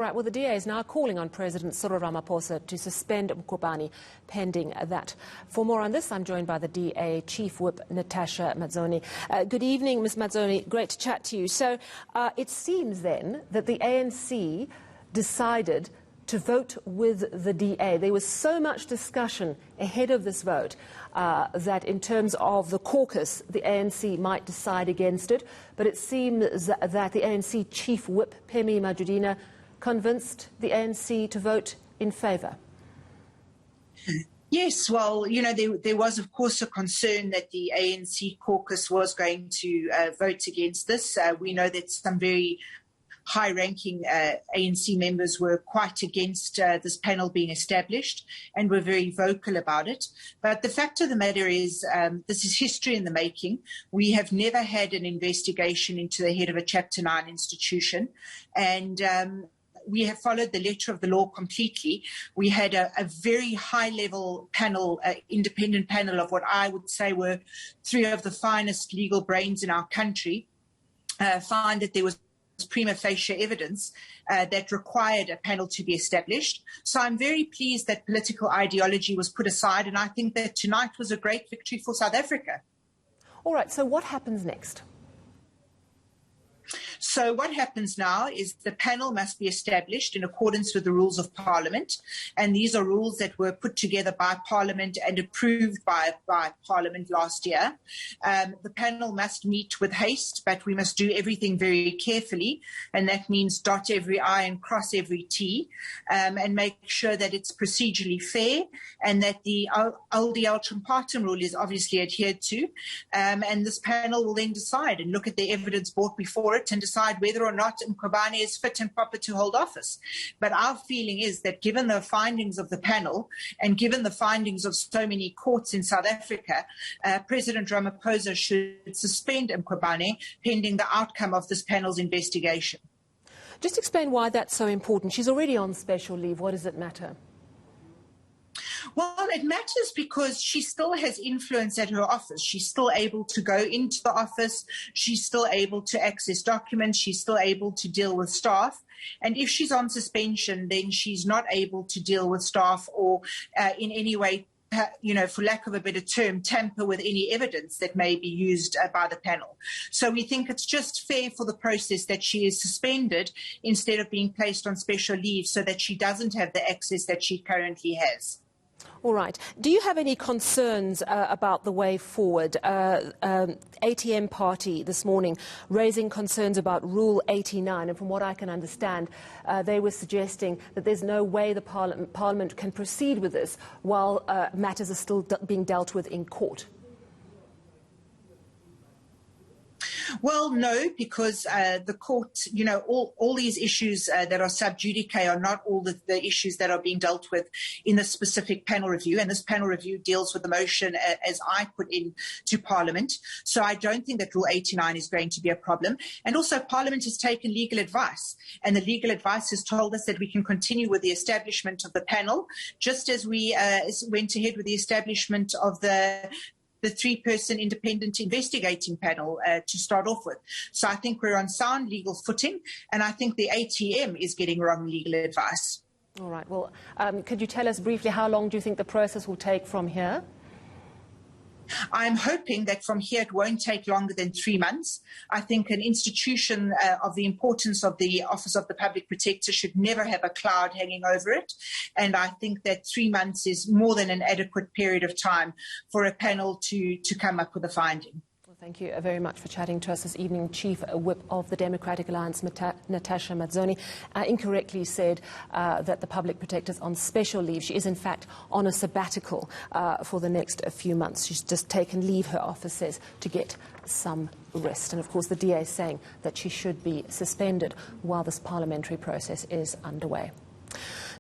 Right, well, the DA is now calling on President Cyril Ramaphosa to suspend Mkhwebane pending that. For more on this, I'm joined by the DA Chief Whip, Natasha Mazzone. Good evening, Ms. Mazzone. Great to chat to you. So it seems then that the ANC decided to vote with the DA. There was so much discussion ahead of this vote that in terms of the caucus, the ANC might decide against it. But it seems that the ANC Chief Whip, Phemi Majudina, convinced the ANC to vote in favour. Yes, well, you know, there was, of course, a concern that the ANC caucus was going to vote against this. We know that some very high-ranking ANC members were quite against this panel being established and were very vocal about it. But the fact of the matter is this is history in the making. We have never had an investigation into the head of a Chapter 9 institution, and we have followed the letter of the law completely. We had a very high-level panel, independent panel of what I would say were three of the finest legal brains in our country, find that there was prima facie evidence that required a panel to be established. So I'm very pleased that political ideology was put aside, and I think that tonight was a great victory for South Africa. All right, so what happens next? So what happens now is the panel must be established in accordance with the rules of Parliament, and these are rules that were put together by Parliament and approved by Parliament last year. The panel must meet with haste, but we must do everything very carefully, and that means dot every I and cross every T, and make sure that it's procedurally fair and that the LDL Tripartite rule is obviously adhered to, and this panel will then decide and look at the evidence brought before it and decide whether or not Mkhwebane is fit and proper to hold office. But our feeling is that given the findings of the panel and given the findings of so many courts in South Africa, President Ramaphosa should suspend Mkhwebane pending the outcome of this panel's investigation. Just explain why that's so important. She's already on special leave. What does it matter? Well, it matters because she still has influence at her office. She's still able to go into the office. She's still able to access documents. She's still able to deal with staff. And if she's on suspension, then she's not able to deal with staff or in any way, you know, for lack of a better term, tamper with any evidence that may be used by the panel. So we think it's just fair for the process that she is suspended instead of being placed on special leave so that she doesn't have the access that she currently has. All right. Do you have any concerns about the way forward? ATM party this morning raising concerns about Rule 89, and from what I can understand, they were suggesting that there's no way the Parliament can proceed with this while matters are still being dealt with in court. Well, no, because the court, you know, all these issues that are sub judice are not all the issues that are being dealt with in the specific panel review. And this panel review deals with the motion as I put in to Parliament. So I don't think that Rule 89 is going to be a problem. And also Parliament has taken legal advice, and the legal advice has told us that we can continue with the establishment of the panel, just as we went ahead with the establishment of the three-person independent investigating panel to start off with. So I think we're on sound legal footing, and I think the ATM is getting wrong legal advice. All right. Well, could you tell us briefly how long do you think the process will take from here? I'm hoping that from here it won't take longer than 3 months. I think an institution of the importance of the Office of the Public Protector should never have a cloud hanging over it. And I think that 3 months is more than an adequate period of time for a panel to come up with a finding. Well, thank you very much for chatting to us this evening. Chief Whip of the Democratic Alliance, Natasha Mazzone, incorrectly said that the Public Protector is on special leave. She is, in fact, on a sabbatical for the next few months. She's just taken leave, her office says, to get some rest. And, of course, the DA is saying that she should be suspended while this parliamentary process is underway.